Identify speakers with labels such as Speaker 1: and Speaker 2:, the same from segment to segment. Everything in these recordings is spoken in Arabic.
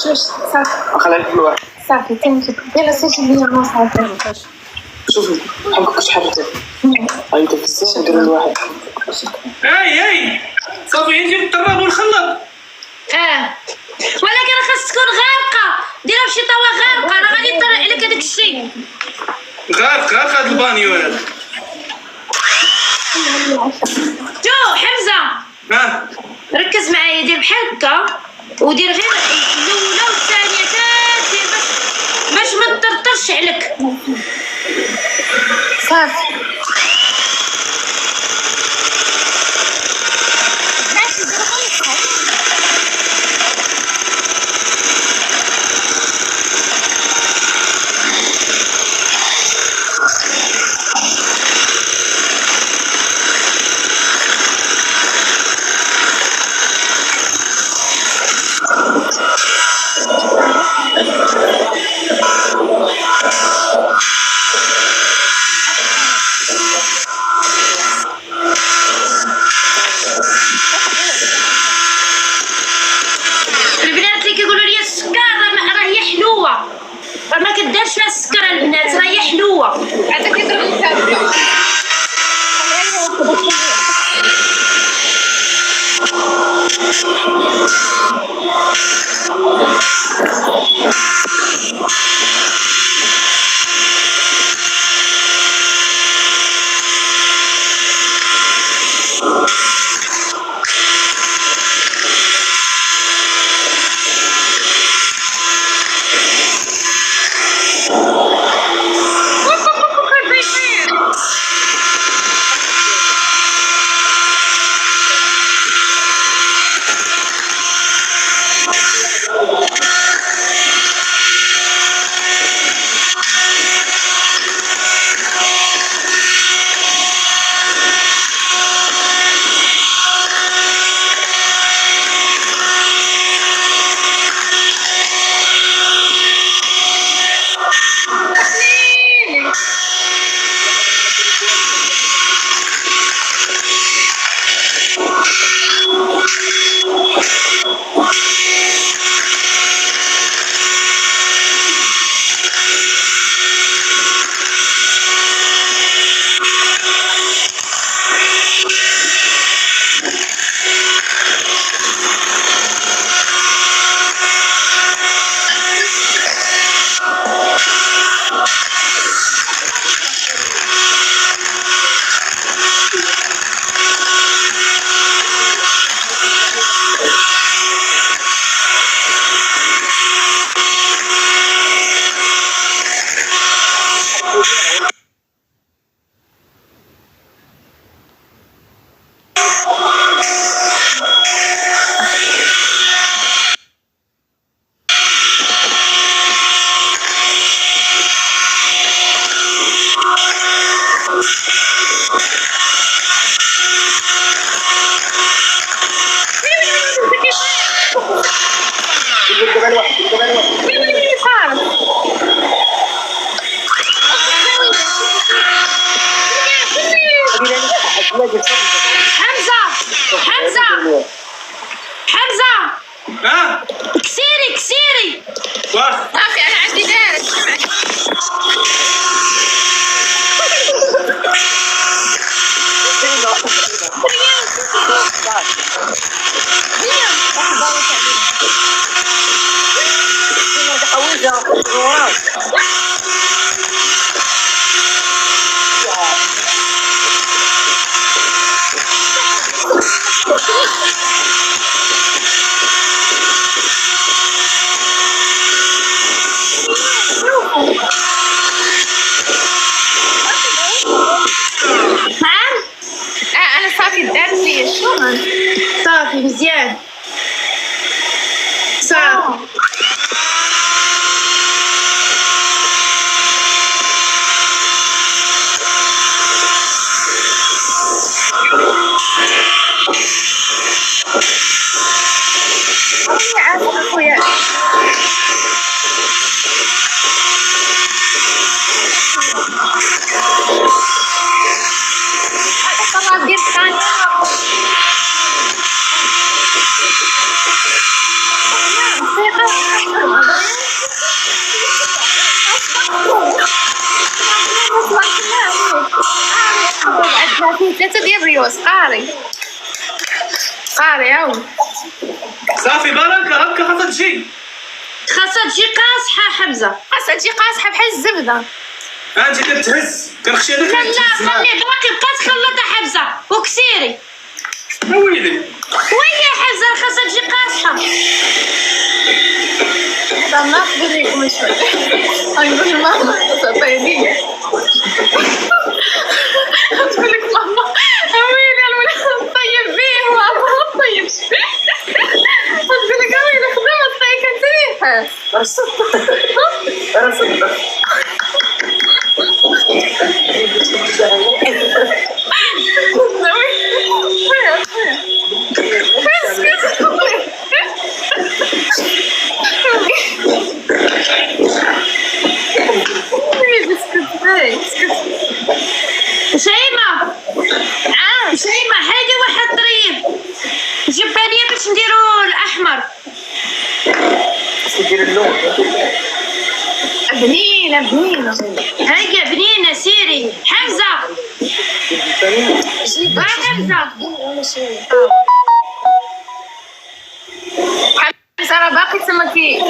Speaker 1: شوش صافي
Speaker 2: خلينا كل واحد
Speaker 1: صافي تمشي يلا سجل لي ما صافي
Speaker 2: شوفي حبك شحال غادي في السيشن نديرو لواحد
Speaker 3: اي صافي انت بالطراب والخلاط
Speaker 4: ولكن خاص تكون غارقه ديرها بشي طاوه غارقه راه غادي يطلع عليك هذاك الشيء
Speaker 3: غارق هاد البانيو هذا
Speaker 4: جو حمزه ركز معايا دير بحال هكا ودير غير الاولى والثانيه دير باش ما تطرطرش عليك
Speaker 1: صافي
Speaker 4: البنات اللي كيقولوا لي السكر راه هي حلوه راه ما كدارش مع السكر البنات راه هي حلوه
Speaker 1: هذاك يضرب الكاميرا
Speaker 4: حمزه كسيري
Speaker 1: صافي انا عندي دارس انا صافي دارت لي الشغل
Speaker 4: صافي مزيان صافي
Speaker 1: بريوس قاري أو
Speaker 3: صافي بركة هكا خاصها تجي.
Speaker 4: خاصها تجي قاصحة حمزة.
Speaker 1: خاصها تجي قاصحة بحال الزبدة.
Speaker 3: انت كتهز كنخشي هذاك.
Speaker 4: لا خلي باقي بقات خلطة حمزة وكسيري.
Speaker 3: ويلي
Speaker 4: ويلي حمزة خاصها تجي قاصحة.
Speaker 1: ناخذ لكم شوي. نقول ماما طيبية. تقول لك ماما ويلي طيب فيه ماما طيب. تقول لك ويلي خدمت طيب كنت ريحة.
Speaker 4: شيماء هادي واحد طريب جبانية باش نديرو الأحمر.
Speaker 2: ندير اللون.
Speaker 1: بنينة
Speaker 4: هيا بنينة سيري حمزة. حمزة
Speaker 1: راه باقي تما كي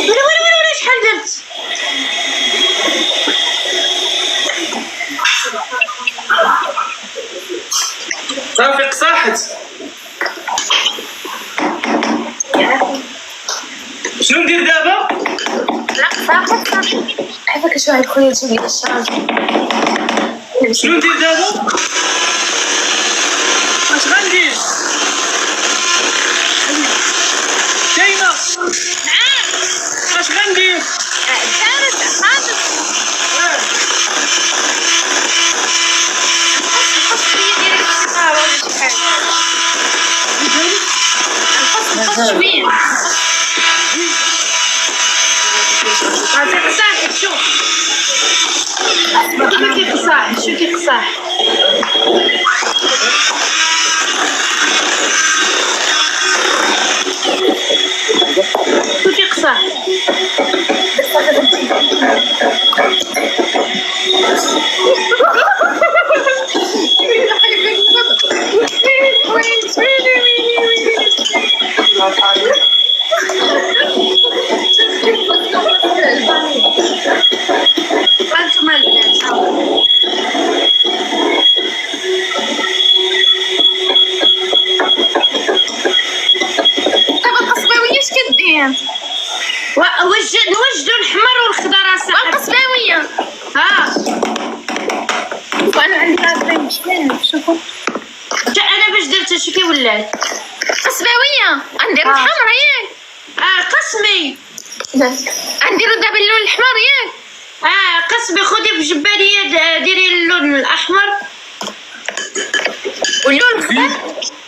Speaker 4: ولا شحال درت.
Speaker 3: صافي قصاحت. شنو ندير دابا؟
Speaker 1: لا صافي عافاك شويه خويا تجيب لي الشارج.
Speaker 3: شنو ندير دابا؟ اش غندير؟ كاينه اش غندير؟
Speaker 1: دارت حاضر نحط شويه ديال السكر ولا شي حاجه. نحط شويه
Speaker 4: هذا قصاح شوف شو كي قصاح انتم البنات
Speaker 1: دابا القصباويه اش كدير؟
Speaker 4: نوجدوا الحمر والخضر اصاحبي.
Speaker 1: القصباويه وانا عندي هذا مشكل. شوفوا
Speaker 4: انا باش درت شو كي ولات
Speaker 1: قصباويه نديرو الحمر ياك.
Speaker 4: قسمي
Speaker 1: نديرو دابا اللون الحمر ياك.
Speaker 4: قسمي خدي بجبانية ديري اللون الاحمر
Speaker 1: واللون الخضر.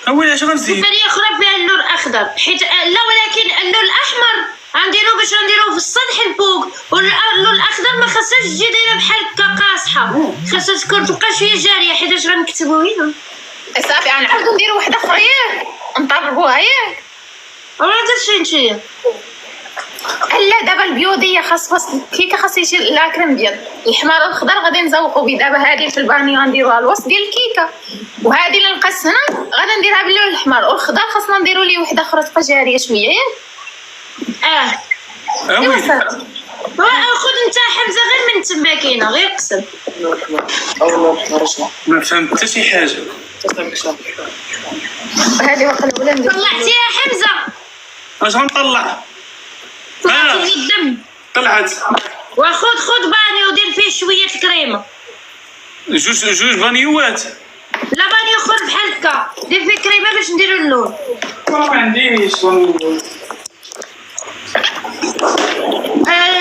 Speaker 3: اول اش غنزيد؟
Speaker 4: جبانية اخرى فيها اللون الاخضر حيت لا ولكن اللون الاحمر غنديرو باش نديروه في السطح الفوق، واللون الاخضر ما خاصهاش تجي دايره بحال هكا قاصحه، خاصها تكون تبقى شويه جاريه حيتاش غنكتبو هنا.
Speaker 1: صافي غنعاودو نديرو وحده اخرى ياك نطربوها ياك.
Speaker 4: ولا درتي نتيا
Speaker 1: لا دابا البيوضيه خاص الكيكه خاص يجي لا كريم بيض. الحمار والخضر غادي نزوقو به. دابا هذه في البانيو غنديروها الوسط ديال الكيكه، وهذه اللي نقص هنا غادا نديرها باللون الحمر، والخضر خاصنا نديرو ليه وحده اخرى تبقى جاريه شويه ياك.
Speaker 3: اوي
Speaker 4: خذ انت حمزه غير من تما كاينه غير قسم.
Speaker 3: ما فهمت حتى شي حاجه.
Speaker 1: هذه وقت الاولى ندير.
Speaker 4: طلعتيها حمزه؟
Speaker 3: اش غنطلع؟
Speaker 4: طلعتي الدم
Speaker 3: طلعت.
Speaker 4: خذ بانيو ودير فيه شويه الكريمه.
Speaker 3: جوج بانيوات.
Speaker 4: لا بانيو اخر بحال هكا دير فيه كريمه باش نديرو اللون.
Speaker 3: ما عنديش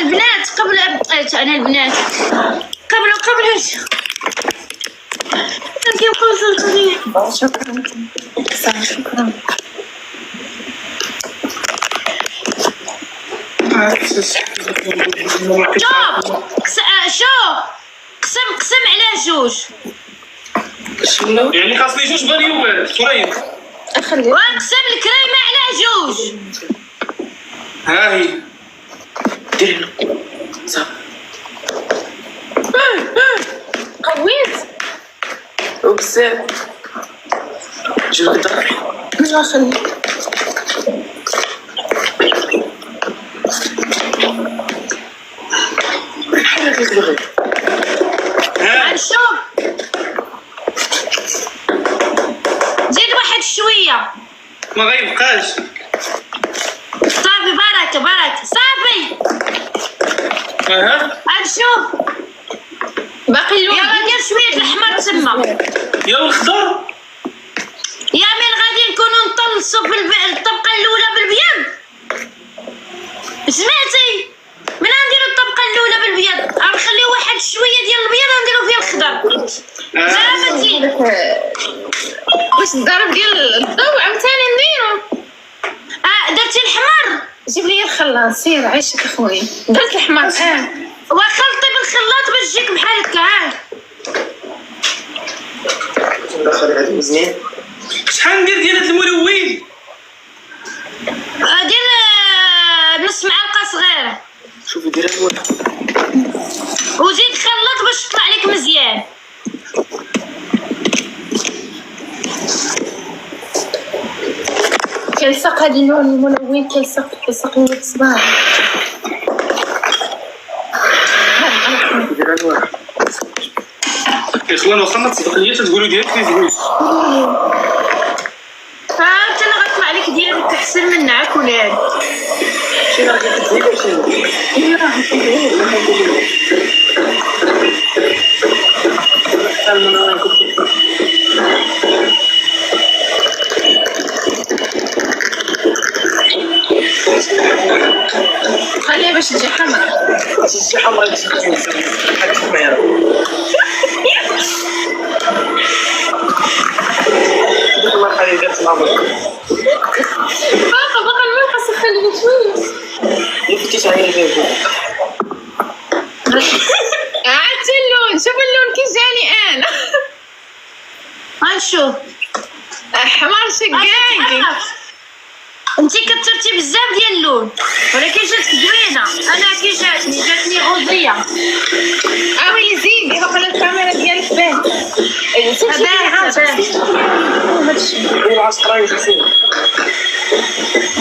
Speaker 4: البنات قبل انا البنات قبل كيبقاو يصوتوني.
Speaker 1: شكرا
Speaker 4: شوف قسم على جوج.
Speaker 3: يعني خاصني جوج بانيوات فريم.
Speaker 1: خلي
Speaker 4: واقسم الكريمه على جوج.
Speaker 3: ها هي
Speaker 2: دير صافي
Speaker 1: قويت.
Speaker 2: وبزاف شوف الدار
Speaker 1: الله يخليك.
Speaker 2: بحال هكاك بغيت
Speaker 3: ها
Speaker 4: غنشوف. زيد واحد شويه.
Speaker 3: ما غيبقاش.
Speaker 4: صافي بركه بركه صافي.
Speaker 3: اها
Speaker 4: غنشوف.
Speaker 1: باقي اللون.
Speaker 4: يلا دير شويه الاحمر تما.
Speaker 3: يا الخضر
Speaker 4: يا من غادي نكونوا نطلصوا في الطبقه الاولى بالبيض. سمعتي؟ من غنديروا الطبقه الاولى بالبيض غنخليو واحد شويه ديال البيض غنديروا فيه الخضر. فهمتي؟
Speaker 1: واش الضرب ديال الضوء عاوتاني نديرو؟
Speaker 4: درتي الحمر.
Speaker 1: جيب لي الخلاط سير عيشك اخويا. درت الحمار.
Speaker 4: وخلطي بالخلاط باش تجيك بحال هكا.
Speaker 2: ندخل هذا مزيان
Speaker 3: شحال ندير ديال هاد الملون؟
Speaker 4: دير نص معلقه صغيره
Speaker 2: شوفي ديرها الواحد
Speaker 4: وزيد خلط باش تطلع لك مزيان.
Speaker 1: كيلصق هاد اللون الملون كيلصق لي الصباع.
Speaker 2: ديرها الواحد
Speaker 3: اخوان واخا ما تصدق ليا تقولوا ديالك في فلوس.
Speaker 4: انت اللي غطلع لك ديالك احسن من عاك ولا هاد.
Speaker 2: شي راجل كتزيد شي
Speaker 1: خليها باش تجي حمرا.
Speaker 2: شي حمراء بحال معايا ما خلي درت الامر
Speaker 1: باقا الماء خاص نخليه شويه.
Speaker 2: كنتي عاير فيه
Speaker 1: عرفت اللون. شوف اللون كي جاني انا.
Speaker 4: غنشوف.
Speaker 1: حمار شقاقي.
Speaker 4: انتي كثرتي بزاف ديال اللون ولكن جاتك زوينه. انا كي جاتني غوزيه.
Speaker 1: اويلي زيدي فوق الكاميرا ديالك بان.
Speaker 2: دير عصراي جسيم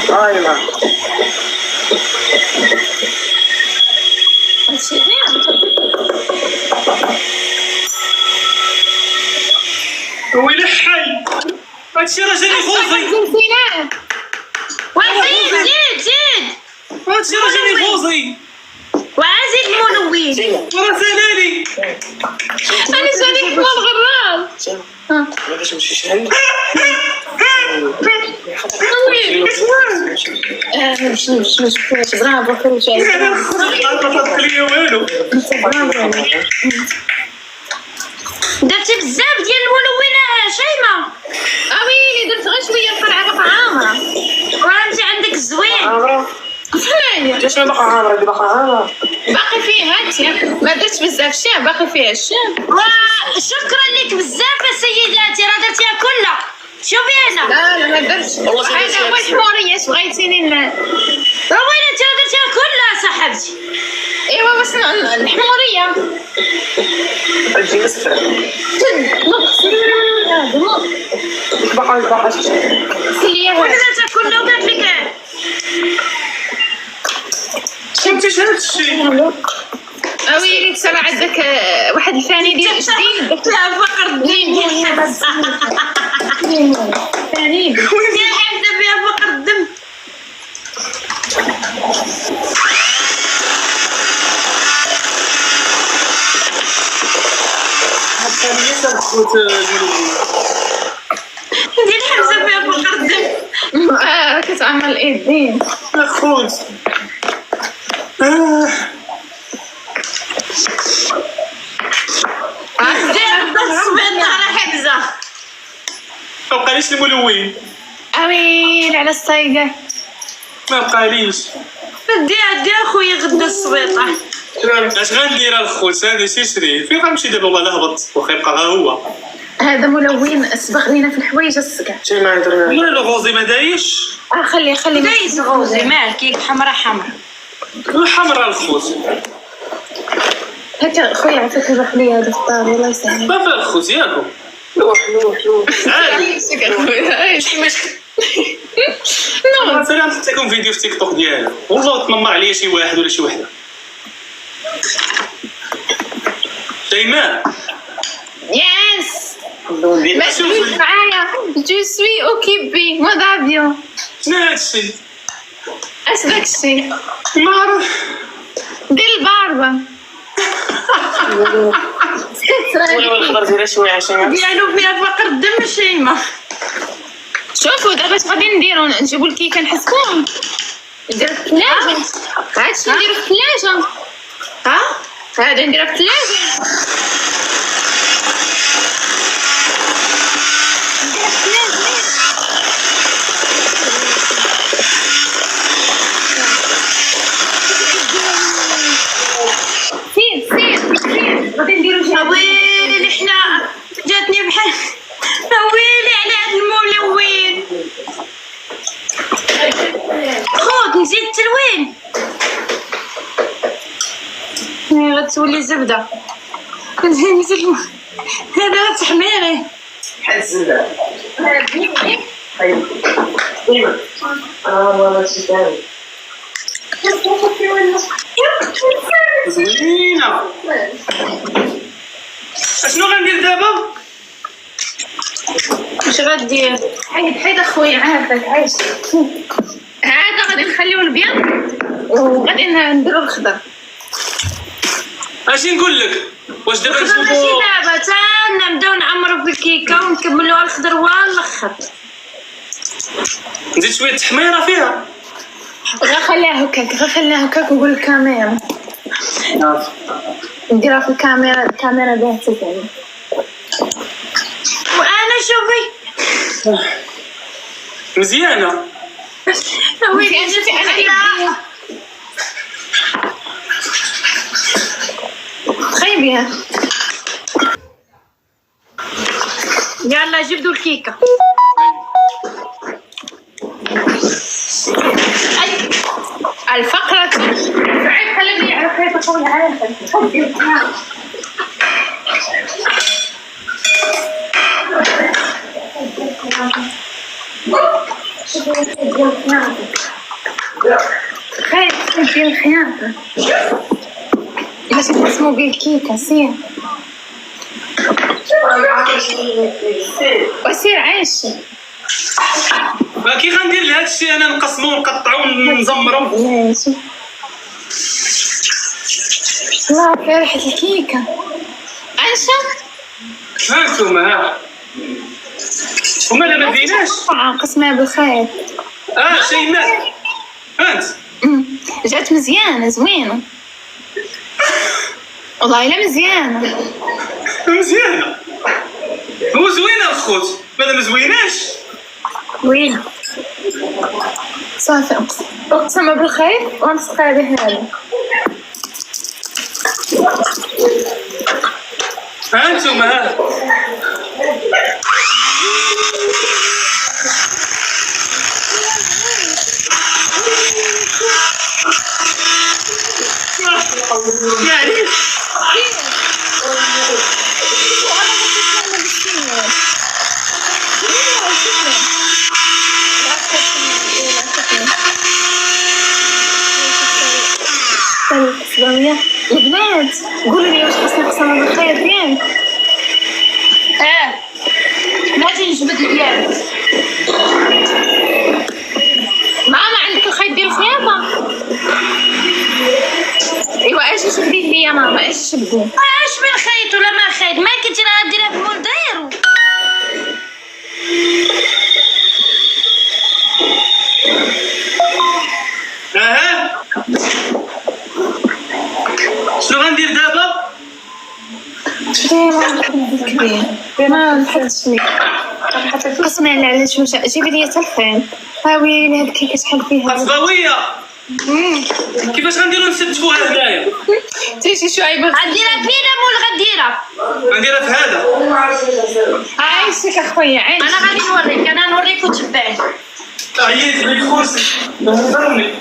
Speaker 2: هاي معاك
Speaker 3: ويلي حي هادشي راه جاني فوزي.
Speaker 4: زيد
Speaker 3: هادشي راه جاني فوزي.
Speaker 4: وعزيد الملون.
Speaker 3: راه زلالي.
Speaker 1: انا جاني حمار غرال.
Speaker 2: ما غاديش نمشي شي عند
Speaker 1: مش برافو كل شيء.
Speaker 3: ما طلبت ليا والو.
Speaker 4: درتي بزاف ديال الملونه شيماء.
Speaker 1: اويلي درت غير شويه القرعه باقا عامره.
Speaker 4: وانت عندك زوين.
Speaker 2: عامرة
Speaker 1: ثانيه
Speaker 2: جاش ما باقا عامرة دي باقا عامرة
Speaker 1: باقي فيها هاتي. ما درتش بزاف شام باقي فيها الشام.
Speaker 4: وشكرا لك بزاف يا سيداتي راه درتيها كلها. شوفي هنا.
Speaker 1: لا ما درتش. هذا هو الحموريه. اش بغيتيني
Speaker 4: وين انت درتيها كلها صاحبتي.
Speaker 1: ايوا بس الحموريه
Speaker 2: تجي مسفر
Speaker 1: نقص
Speaker 2: باقا شي
Speaker 1: سليها.
Speaker 4: وانا درتها كلها وقالت لك
Speaker 3: فهمتيش هادشي.
Speaker 1: اويلي ترى عندك واحد الثاني ديال جديد.
Speaker 4: فيها فقر الدم ديال الحبس.
Speaker 1: ثاني
Speaker 4: ديال الحبس فيها فقر الدم. ديال الحبسه فيها فقر الدم.
Speaker 1: كتعمل الايدين.
Speaker 3: اخوت
Speaker 4: دير الصبيط على حبزه.
Speaker 3: ما بقاليش الملون.
Speaker 1: اويلي على الصيقه.
Speaker 3: ما بقاليش.
Speaker 4: دي اخويا غدا الصبيطه.
Speaker 3: اش غندير الخوت هذا شي شري فين غنمشي دابا؟ والله هبط واخا يبقى غير هو.
Speaker 1: هذا ملون اسبغ لينا في الحوايج الصقع.
Speaker 2: شي ما يدرنا.
Speaker 3: لا لو غوزي ما دايش.
Speaker 1: خلي
Speaker 4: دايز غوزي مالك حمراء.
Speaker 3: الحمراء الخوت.
Speaker 1: هكا خويا عافاك روح لي هذا الدار الله يسهل.
Speaker 3: ما فيها الخوت ياكو.
Speaker 2: لوح.
Speaker 3: عادي.
Speaker 1: شي مشكل.
Speaker 3: مثلا تكون فيديو في تيك توك ديالي والله تنمر عليا شي واحد ولا شي وحده. شيماء.
Speaker 1: يس.
Speaker 3: ما
Speaker 1: ما تقولش معايا جو سوي اوكيبي ماذا بيو.
Speaker 3: شنو هادشي؟
Speaker 1: اش داكشي؟
Speaker 3: ما عرف.
Speaker 1: دير الباربه.
Speaker 2: ولا الخضر ديالها شويه عشان
Speaker 4: ديالو فيها فقر الدم شيماء.
Speaker 1: شوفوا دابا اش غادي نديرو نجيبو الكيكه نحسبوهم نديرو في الثلاجه. هادشي نديرو في الثلاجه. هذا نديرو في الثلاجه. سير غادي نديرو شي
Speaker 4: ويلي حنا جاتني بحال ويلي على هاد الملون. خذ نزيد التلوين. غتولي زبده. نزيد هذا غتحميري
Speaker 2: بحال الزبده.
Speaker 3: زوينه. اشنو غندير دابا؟
Speaker 4: واش غدير؟
Speaker 1: حيد اخويا عافاك عايش. هذا غادي نخليو البيض وغادي نديرو الخضر.
Speaker 3: اش نقول لك؟ واش دابا
Speaker 4: الخضر ماشي
Speaker 3: نشوفو
Speaker 4: دابا نبداو نعمرو بالكيكه ونكملوها الخضر والاخر.
Speaker 3: نزيد شويه تحميره فيها؟
Speaker 1: غير خليها هكاك وقول الكاميرا نديرها في الكاميرا بها تبان.
Speaker 4: وانا شوفي
Speaker 3: مزيانه.
Speaker 4: ويلي
Speaker 1: شوفي انا
Speaker 4: جبت
Speaker 1: خيبيها.
Speaker 4: يلا جبدوا الكيكه.
Speaker 1: الفقرة بعيد خليني يعرف كيف اقول عارفة. خير ديال الخياطة باش نقسمو بيه الكيكة. وسير عايش.
Speaker 3: كي غندير لهذا الشيء انا نقسمو ونقطعو ونزمرو.
Speaker 1: ماشي الله في ريحة الكيكة. انشا
Speaker 3: هانتوما هما لا ما ديناش.
Speaker 1: قسمها بالخير.
Speaker 3: شيماء انت
Speaker 1: جات مزيانة زوينة والله لا مزيانة.
Speaker 3: هو زوينه الخوت ماذا ما زويناش.
Speaker 1: وين صافي اقسم بالخير ونسقى بهذا.
Speaker 3: هانتوما يعني
Speaker 1: البنات قولوا لي واش خصني نقسمها بالخير ديالك.
Speaker 4: نجي نجبد الياس.
Speaker 1: ماما عندك الخيط ديال الخياطة؟ ايوا اش شبديه لي يا ماما اش شبديه؟
Speaker 4: اش من خيط ولا ما خيط ما كنتي راه ديرها في مول دايرو.
Speaker 3: شنو غندير دابا؟
Speaker 1: كبير ما نحطش لي قسما على شوشه. جيبي لي حتى الخيط. ها ويلي هاد الكيكه شحال فيها
Speaker 3: صفاويه. كيفاش غنديرو نستفوها هنايا؟
Speaker 1: تيجي شعيبه
Speaker 4: غديرها فينا مول غديرها
Speaker 3: غنديرها في هذا.
Speaker 1: خويا عيش.
Speaker 4: انا غادي نوريك، انا نوريك وتبعي.
Speaker 3: عييت لك خوسي نهضرني.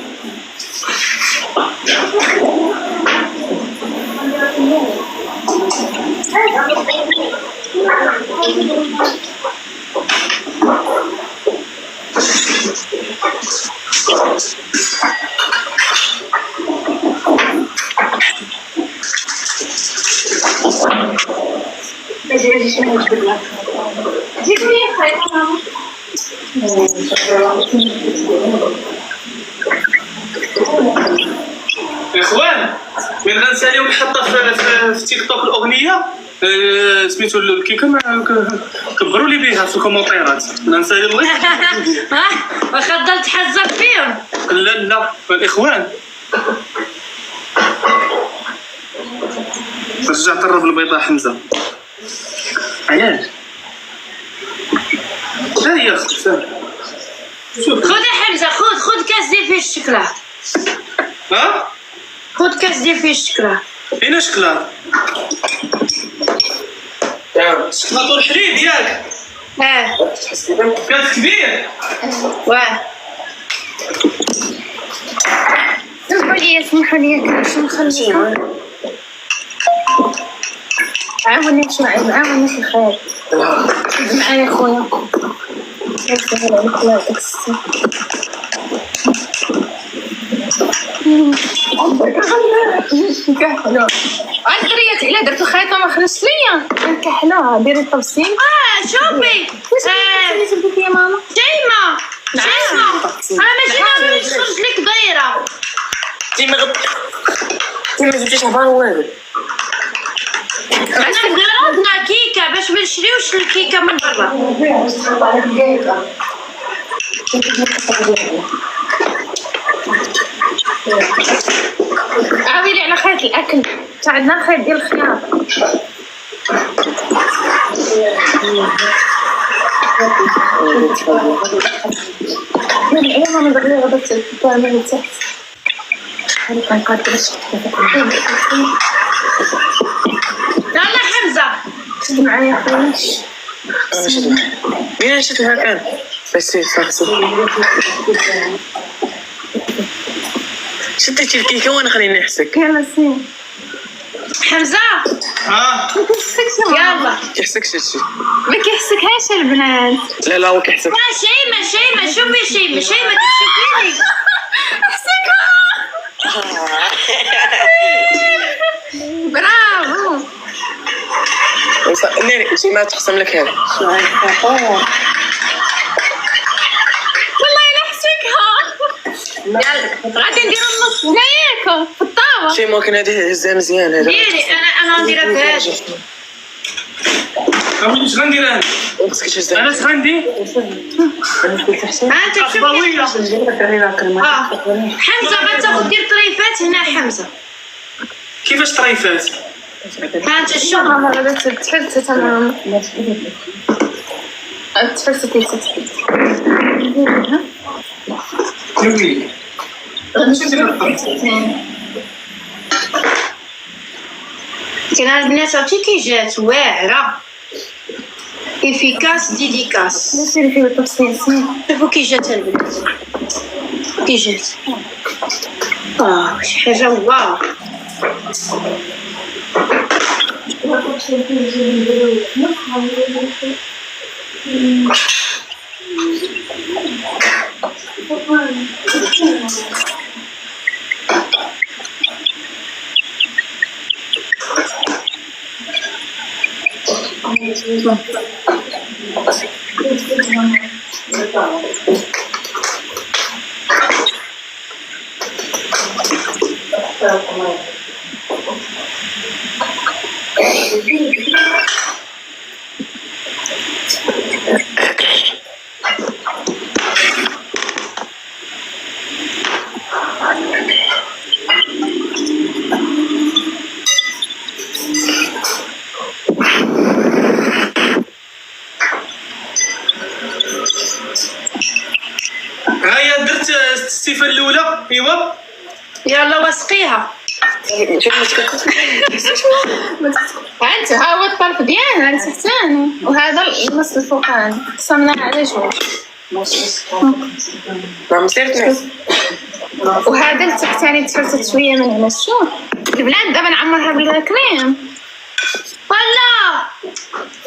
Speaker 3: اخوان من غنساليو نحطها في تيك توك الاغنيه سميتو الكيكه كبروا لي بها في الكومونتيرات. غنسالي الله
Speaker 4: واخا ضل تحزر فيهم.
Speaker 3: لا الاخوان رجع طرب البيضاء حمزه. علاش؟ ها هي اختي شوف.
Speaker 4: خذ يا حمزه، خذ كاس ديال فيه الشكلاط.
Speaker 3: ها؟
Speaker 4: خذ كاس ديال فيه الشكلاط.
Speaker 3: اين شكلاط؟ شكلاط الحليب ياك؟ كاس كبير؟
Speaker 4: واه
Speaker 1: اسمحوا لي كنمشي نخليكم. عاوني عاوني في الخير. معايا خويا. كحلو. عندريت إلا درت الخيطة ما خرجت ليا. كحلوها ديري التبسيم.
Speaker 4: شوفي
Speaker 1: جبتي يا ماما.
Speaker 4: شيماء انا ماشي ناوي تخرج لك دايره.
Speaker 2: انتي ما جبتيش عبار والو.
Speaker 4: انا قرضنا كيكه باش ما نشريوش الكيكه من برا.
Speaker 1: عاوي لي على خيط الاكل. عندنا خيط ديال الخيار. من ايام انا بغيت غدا تعمل تحت. انا كنقدرش.
Speaker 4: يلا حمزه
Speaker 1: شد معايا خويا.
Speaker 2: انا شد مين شدها كان بس صافي شديتي الكيكه وانا خليني نحسك.
Speaker 1: يلا سير.
Speaker 4: حمزه
Speaker 3: ها؟
Speaker 1: ما كيحسكش
Speaker 4: يلا.
Speaker 2: كيحسك شي
Speaker 1: ما كيحسكهاش البنات.
Speaker 2: لا هو كيحسك.
Speaker 4: شيماء شوفي شيماء تشوفيني.
Speaker 1: برافو.
Speaker 2: شي ما تحسن لك هذا.
Speaker 1: والله لا حسكها. يلا غادي نديرو النص هنا ياك في الطاوة.
Speaker 2: شي ممكن هذه هزها مزيان هذا.
Speaker 4: ديري انا نديرها في هذا.
Speaker 3: عاودي اش غندير انا؟
Speaker 2: خصك تهزها.
Speaker 3: انا اش غندير؟
Speaker 4: انت شوفي
Speaker 3: طويله.
Speaker 4: حمزه غتاخذ دير طريفات هنا حمزه.
Speaker 3: كيفاش طريفات؟
Speaker 4: ها انت شوف.
Speaker 1: ماما غادا تفلتت تماما. تفلتت.
Speaker 3: نوي
Speaker 4: كاين البنات عرفتي كي جات واعره افيكاس ديديكاس.
Speaker 1: نسير فيه التفصيل.
Speaker 4: شوفوا كي جات البنات كي جات. شي حاجه واو.
Speaker 3: هيا درت السيفه الاولى. ايوا
Speaker 4: يلا وسقيها.
Speaker 1: انت ها هو الطرف ديالها انت الثاني وهذا النص الفوقاني قسمناه على جوج
Speaker 2: ما مسيرتني.
Speaker 1: وهذا الثاني تفرتت شويه من هنا. شوف البنات دابا نعمرها بالكريم
Speaker 4: ولا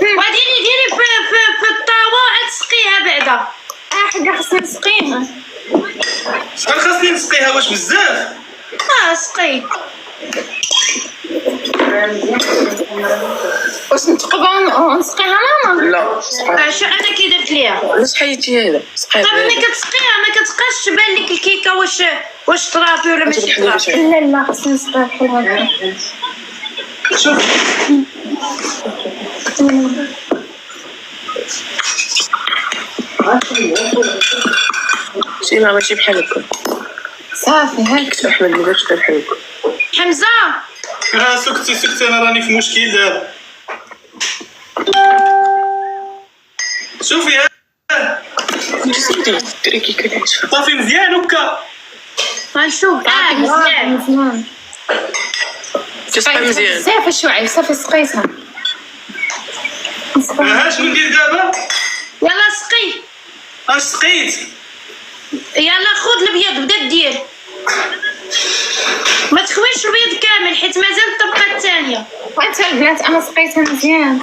Speaker 4: وديري في الطاوة عاد تسقيها بعدا.
Speaker 1: حاجه خصني نسقيها.
Speaker 3: شحال خاصني نسقيها؟ واش بزاف؟
Speaker 4: سقي.
Speaker 1: واش نتقبل نسقيها ماما؟
Speaker 2: لا
Speaker 4: شو انا كي درت ليها؟
Speaker 2: علاش حيدتي هذا؟
Speaker 4: طيب ملي كتسقيها ما كتبقاش تبان لك الكيكه واش طرافي ولا ماشي طرافي.
Speaker 1: لا لا خصني نسقيها بحال هكا.
Speaker 3: شوف
Speaker 2: شي ماشي بحال هكا.
Speaker 1: صافي هاك
Speaker 2: احمد ما باش بحال هكا.
Speaker 4: حمزه
Speaker 3: سكتي انا راني في مشكل دابا. شوفي
Speaker 2: ديري كيكه
Speaker 3: صافي مزيان هكا.
Speaker 4: غنشوف مزيان
Speaker 1: مزيان
Speaker 2: تسقي مزيان.
Speaker 1: بزاف الشعيب. صافي سقيتها.
Speaker 3: ها شنو ندير دابا؟
Speaker 4: يلا سقي.
Speaker 3: اش سقيت؟
Speaker 4: يلا خذ الابيض بدا دير. ما تخويش البيض كامل حيت مازال الطبقه الثانيه.
Speaker 1: وانت البنات انا سقيتها مزيان.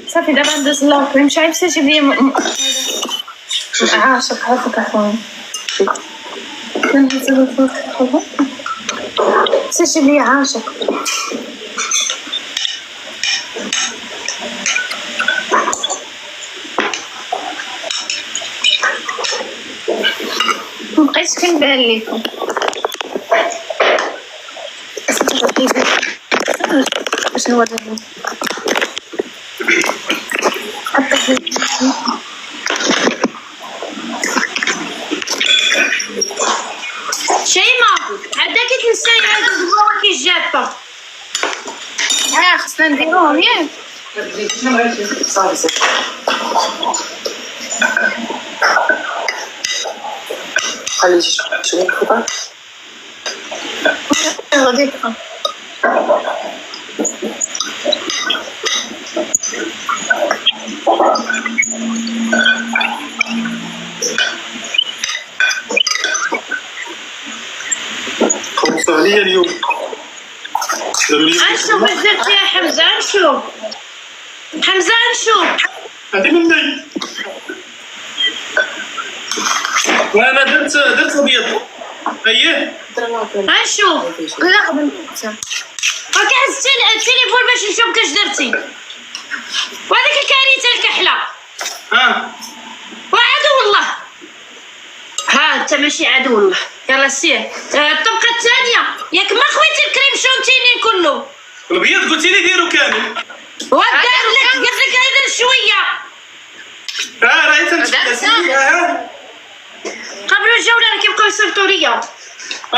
Speaker 1: صافي دابا ندوز لاكريم. شعيب ساجي لي عاشق هاكا اخويا. ساجي لي عاشق. مبقيتش كنبان ليكم. باش نوريكم.
Speaker 4: شيماء عندك تنساي هذا الزبوره كي جافه.
Speaker 1: خصنا نديروهم ياك.
Speaker 2: خلي شويه الخضر.
Speaker 1: غادي يبقى.
Speaker 3: خلصوا عليا اليوم.
Speaker 4: نشوف واش درت يا حمزه. نشوف حمزه نشوف.
Speaker 3: هذه مني. وانا درت الابيض. اييه
Speaker 4: نشوف.
Speaker 1: لا غادي نكتب.
Speaker 4: راك حزتي التليفون باش نشوف كاش درتي. وهذيك الكارثه الكحله. وعدو والله. انت ماشي عدو والله. يلا سير. الطبقه الثانيه ياك ما خويتي الكريم شونتيني كله.
Speaker 3: الابيض قلتي لي ديرو كامل.
Speaker 4: قالت لك غير شويه.
Speaker 3: راهي تنتبه.
Speaker 4: قبلوا الجوله راه كيبقاو يصيفطوا ليا.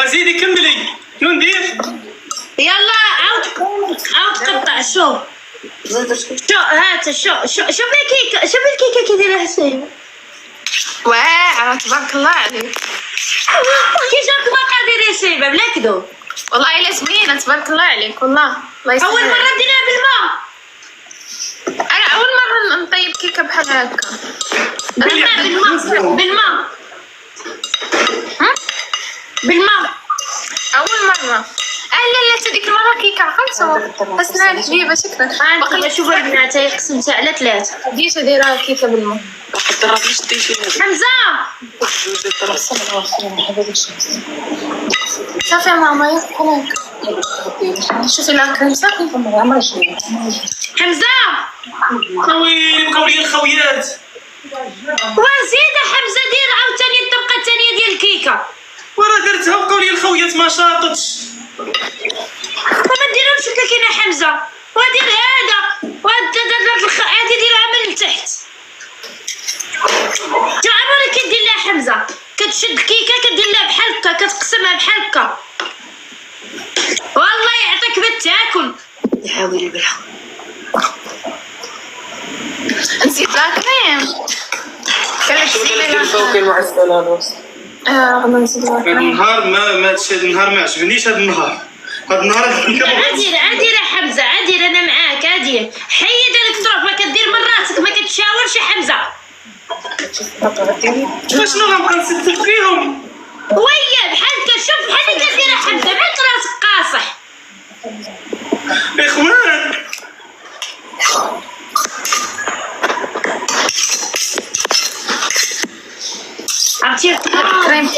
Speaker 3: زيدي كملي. شنو ندير؟
Speaker 4: يلا عاود قطع. شوف هات شوف الكيكه. شوف الكيكه كي دايره حسين.
Speaker 1: واعره تبارك الله عليك.
Speaker 4: كي جاك مقادير يا شيبه بلا كذوب.
Speaker 1: والله الا زوينه تبارك الله عليك. والله الله يسلمك.
Speaker 4: اول مره ديرها بالماء.
Speaker 1: انا اول مره نطيب كيكه بحال هكا.
Speaker 4: بالماء
Speaker 1: اول مره. لا تديك المره كيكه عقلتو بس نعرف حبيبه شكرا.
Speaker 4: باقي شوف البنات قسمتها على 3.
Speaker 1: بديت دايره كيكه بالماء.
Speaker 2: حضرتيش ديتي هذا.
Speaker 4: حمزه
Speaker 1: صافي ماما ياك بحال هكا. شوفي لاكريم صافي.
Speaker 4: حمزه
Speaker 3: خوي بقاو لي الخويات.
Speaker 4: وزيد حمزه دير عاوتاني الطبقه الثانيه ديال الكيكه.
Speaker 3: وراه درتها بقاو لي الخويات ما شاطتش.
Speaker 4: ما ديروش كيما حمزه. ودير هذا هادي ديرها من التحت. تا عمرك كدير لها حمزه. كتشد الكيكه كدير لها بحال هكا كتقسمها بحال هكا. والله يعطيك بالتاكل. حاولي بالحق.
Speaker 1: نسيت لاكريم. قالك
Speaker 2: دير فوق المعسل هذا.
Speaker 1: غادي نزيد لاكريم.
Speaker 3: النهار ما عجبنيش هذا النهار. هاد النهار الكيكه
Speaker 4: عادي حمزه، عادي انا معاك، عادي حيد الكتروف، ما كدير من راسك، ما كتشاورش يا حمزه.
Speaker 3: شنو غنبقى نسدك فيهم؟
Speaker 4: ويا بحال كشوف بحال اللي كدير حمزه، بحال راسك قاصح.
Speaker 3: اخوان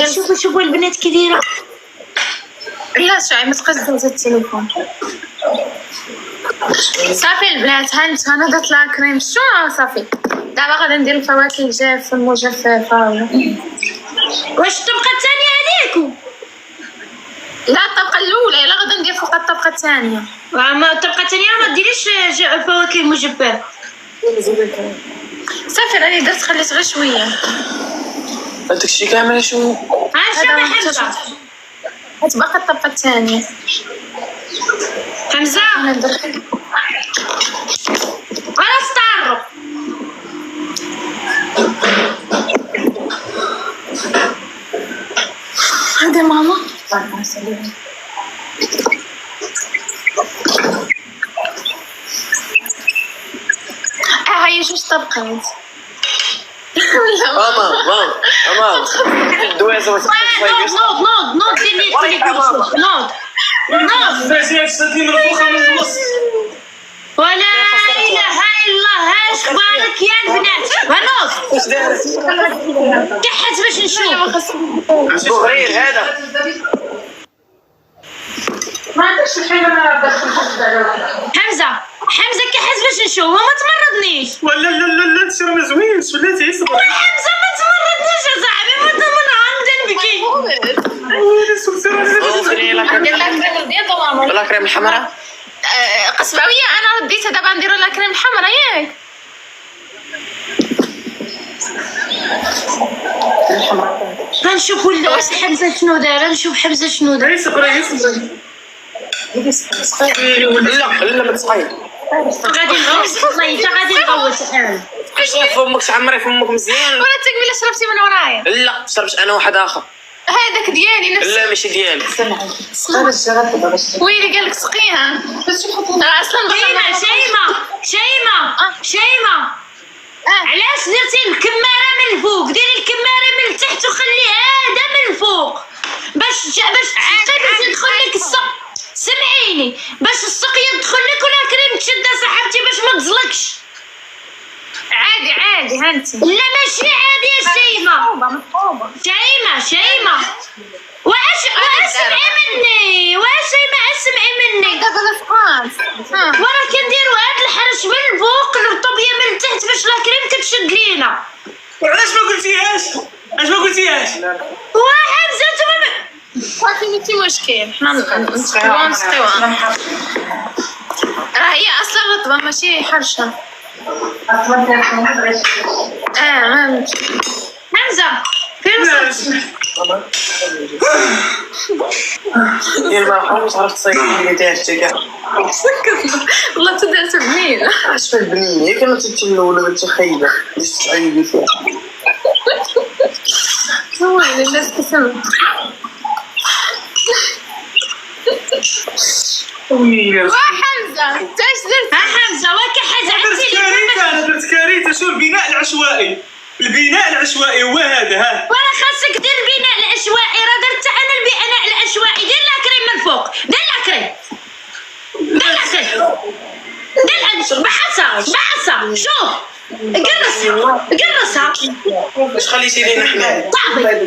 Speaker 4: عرفتي شوفوا البنات كي دايره.
Speaker 1: لا شعي ما تبقاش دوز التليفون. صافي البنات هانت نوضت لا كريم شو صافي. دابا غادي ندير الفواكه الجافه المجففه.
Speaker 4: واش الطبقه الثانيه عليكم؟
Speaker 1: لا الطبقه الاولى، لا غادي ندير فوق الطبقه الثانيه.
Speaker 4: ما الطبقه الثانيه ما ديريش فواكه مجففه.
Speaker 1: صافي راني درت خليت غير شويه.
Speaker 2: هذاك الشيء كامل شنو؟
Speaker 4: ها شنو حمزه؟
Speaker 1: غتبقى الطبقه الثانيه.
Speaker 4: حمزه خلاص تعرف.
Speaker 1: هذا ماما هاي جوج طبقات.
Speaker 2: ماما الدوازه
Speaker 4: نوض دير لي نوض
Speaker 3: باش تشدي من فوق من النص.
Speaker 4: ولا اله الا الله. اش اخبارك يا البنات؟ هنوض
Speaker 2: واش دارت؟
Speaker 4: كحت باش نشوف.
Speaker 2: صغير هذا
Speaker 1: ما عندكش الحين انا دخل
Speaker 4: حمزه كحت باش نشوف وما تمرضنيش.
Speaker 3: ولا لا انت راه ما زوينش ولا تعيس.
Speaker 4: حمزه ما تمرضنيش يا صاحبي، ما تمرض نبكي.
Speaker 2: ولا كريم الحمراء
Speaker 1: قصباويه انا رديتها دابا نديرو لا كريم الحمراء ياك.
Speaker 4: غنشوف ولا حمزه شنو دار، نشوف حمزه شنو دار.
Speaker 2: لا ما تسقاي
Speaker 4: غادي نغوص والله حتى غادي نغوص.
Speaker 2: فمك تعمري فمك مزيان.
Speaker 1: ولا تقبل شربتي من ورايا.
Speaker 2: لا شربت انا واحد اخر.
Speaker 1: هذاك ديالي نفس.
Speaker 2: لا ماشي ديالي.
Speaker 1: ويلي قال لك سقيها اصلا.
Speaker 4: شيماء علاش درتي الكماره من الفوق؟ ديري الكماره من التحت وخليها هذا من الفوق باش يدخل لك السق. سمعيني باش السق يدخل لك ولا كريم تشدها صاحبتي باش ما تزلقش.
Speaker 1: عادي هانتي.
Speaker 4: لا ماشي عادي يا شيماء واش اسمعي مني، اسمعي مني.
Speaker 1: دابا الفرانس
Speaker 4: وراه كنديروا هاد الحرش من الفوق الرطوبيه من التحت باش لا كريم كتشد لينا.
Speaker 3: علاش ما قلتيهاش؟
Speaker 4: وحمزه انتوما
Speaker 1: صافي ماشي مشكل. حنا نسقيوها راه هي اصلا رطبه ماشي حرشه.
Speaker 4: حمزه فين وصلت؟
Speaker 2: يا ما حاولت عرفت تصيفي لي دارتي كاع.
Speaker 1: والله تدرت بنينه.
Speaker 2: اش في البنيه كانت تتلولا ولا تخيبه باش تعيبي فيها.
Speaker 1: هو الناس تسمع. حمزه انت اش درت؟
Speaker 4: حمزه وكحت عندي
Speaker 3: درت كارثه. شو البناء العشوائي هو هذا. ها
Speaker 4: ولا خاصك دير البناء العشوائي، راه درت انا البناء العشوائي. دير لا كريم من فوق، دير لا كريم بعصا شوف قرصها.
Speaker 2: واش خليتي لينا حنا؟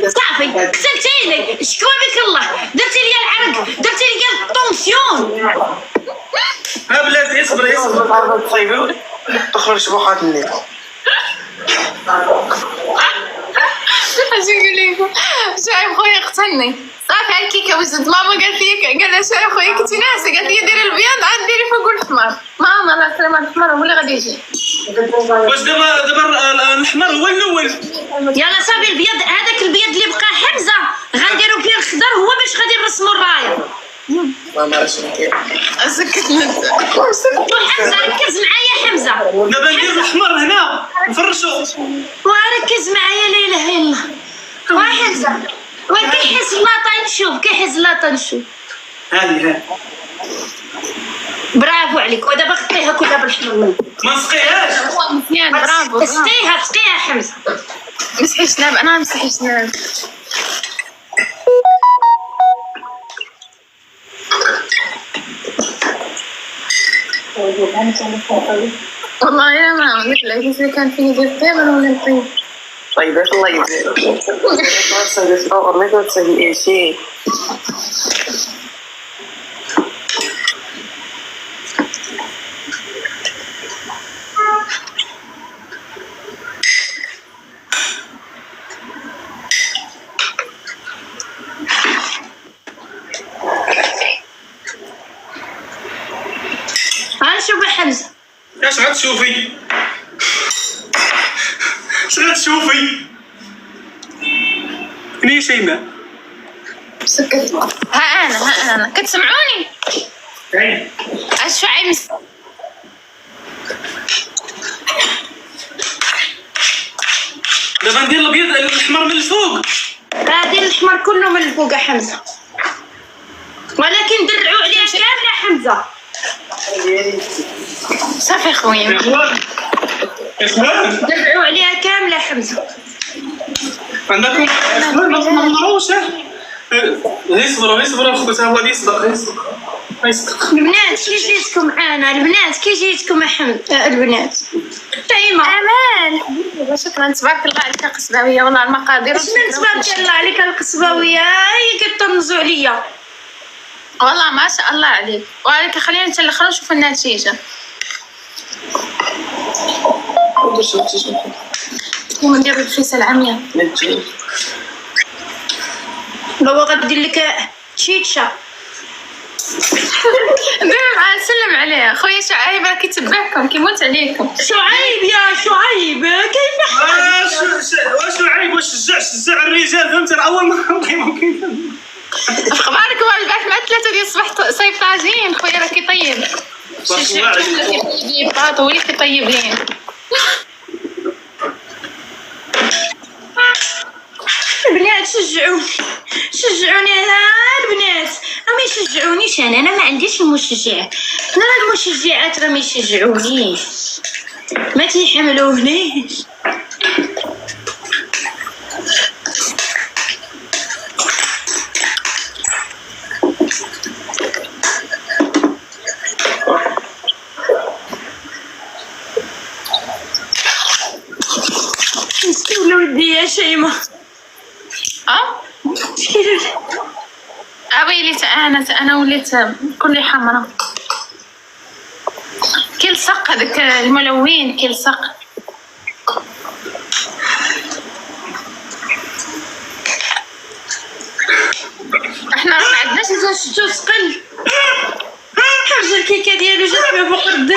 Speaker 4: صافي قتلتيني. شكوى بك الله، درتي لي العرق، درتي لي الطونسيون.
Speaker 3: ها بلاتي اصبري
Speaker 2: تعرفي تصيفي تخرج شبوحات مني.
Speaker 1: اش نقول لكم؟ شايف خويا قتلني. صافي على الكيكه وزدت. ماما قالت لي قال شايف خويا كنتي ناسي، قالت لي ديري البيض عاد ديري فوق الحمر. ماما لا كريم الحمر هو اللي غادي يجي.
Speaker 3: واش دابا الحمر هو الاول؟
Speaker 4: يلا صافي البيض هذاك البيض اللي بقى حمزه غنديرو فيه الخضر هو باش غادي نرسمو الرايه.
Speaker 2: ماما شنو كاين؟
Speaker 1: سكتنا.
Speaker 4: حمزه ركز معايا حمزه.
Speaker 3: دابا ندير الحمر هنا نفرشو.
Speaker 4: وركز معايا لا اله الا الله. حمزه وكيحس لاطا نشوف
Speaker 3: هذه
Speaker 4: برافو عليك. ودابا غطيها كلها بالحمر منك.
Speaker 3: ما نسقيهاش.
Speaker 1: مزيان برافو.
Speaker 4: سقيها حمزه.
Speaker 1: مسحي شناب انا مسحي شناب. والله يا ما قلت لك إذا كان فيني ندير طيب أنا ولا نطيب.
Speaker 2: طيبات الله يجزيك. ما تسوي صغار ما تسوي أي شيء.
Speaker 4: شوفي حمزه
Speaker 3: اش غتشوفي؟ اش غتشوفي؟ منين شيماء؟
Speaker 1: سكت. ها انا كتسمعوني؟
Speaker 3: اي
Speaker 1: اش عيمس.
Speaker 3: دابا ندير الابيض الاحمر من الفوق.
Speaker 4: غادي الاحمر كله من الفوق يا حمزه، ولكن درعوا عليها كامله حمزه.
Speaker 1: صافي خويا
Speaker 3: اخوان
Speaker 4: درعوا عليها كامله حمزه.
Speaker 3: عندكم اخوان ما تنمروش. اصبروا خوتها هو يصدق.
Speaker 4: البنات كي جيتكم معانا؟ البنات كي جيتكم يا حمزه؟ البنات فايمه
Speaker 1: امال شكرا تبارك الله عليك القصباويه. والله المقادير
Speaker 4: من تبارك الله عليك القصباويه هي كتطنزوا عليا.
Speaker 1: والله ما شاء الله عليك. وعليك خلينا نتلخروا نشوفوا النتيجه. وندير الفيسه العمياء.
Speaker 4: بابا غادير لك تشيتشا.
Speaker 1: دابا سلم عليه خويا شعيب راه كيتبعكم كيموت عليكم.
Speaker 4: شعيب يا شعيب كيف حالك؟
Speaker 3: شعيب شجع الرجال فهمت. اول مره ممكن
Speaker 1: اخبارك هو البارح مع 3 ديال الصباح صايب طاجين خويا راه كيطيب. كيطيب باطو ولي كيطيبين.
Speaker 4: البنات شجعوني البنات ما يشجعونيش. انا ما عنديش المشجع. انا المشجعات راه ما يشجعونيش ما تيحملونيش. مسكين ولدي يا شيماء.
Speaker 1: ويلي انا وليت كلي حمراء. كيلصق هذاك الملون كيلصق. احنا ما عندناش
Speaker 4: شتو ثقل حاجه الكيكه ديالو جات فيها فوق الدم.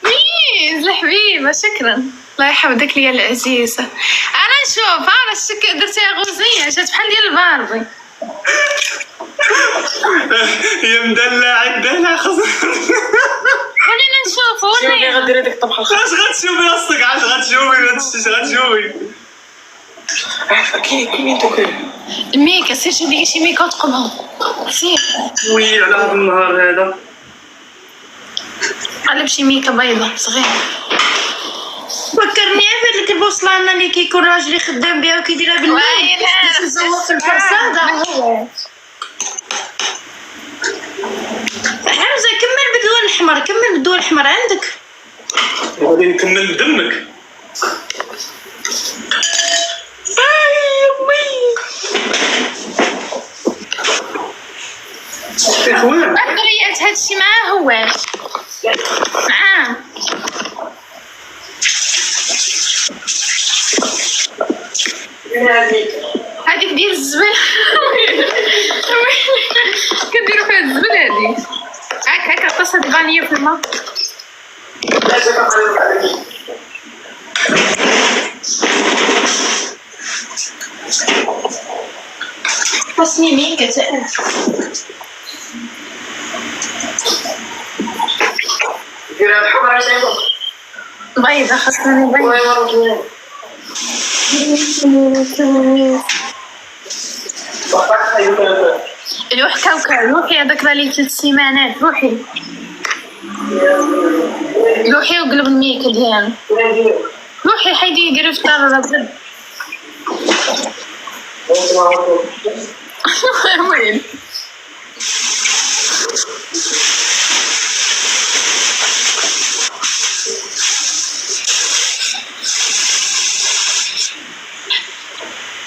Speaker 1: بليز الحبيبه شكرا الله يحفظك ليا العزيزه. انا نشوف الشكل درتيها غوزيه جات بحال ديال الباربي.
Speaker 3: يا مدلع
Speaker 1: خلينا نشوفوا.
Speaker 2: شنو غديري ديك الطبخه؟
Speaker 3: اش غتشوفي اصلك؟ عاد غتشوفي
Speaker 2: كاين دوك
Speaker 1: الميكا سير شوف لي شي ميكا وتقبهم سير.
Speaker 3: وي على هذا النهار هذا
Speaker 1: قلب شي ميكا بيضة صغير.
Speaker 4: فكرني عفاك البوصلانه اللي كيكون راجلي خدام بها وكيديرها بالليل كيتزوق في الفرصه. هذا هو حمزه. كمل بالدول الاحمر كمل بالدول الاحمر عندك.
Speaker 3: غادي نكمل بدمك. اخوان
Speaker 1: بطاريات هادشي معاه هو معاه. هذيك ديال الزبل كنديرو فيها الزبل هذيك. هاك طاسه فانيا في الماء.
Speaker 4: بسمي مين كتعرف
Speaker 2: دير هاد الحمرا شايفه
Speaker 1: بيضة خاصني بيضة. روح كوكب، روحي هذاك بالي 3 سيمانات، روحي وقلب الميك ديالو، روحي حيدي يديرو في الدار الرجل. وين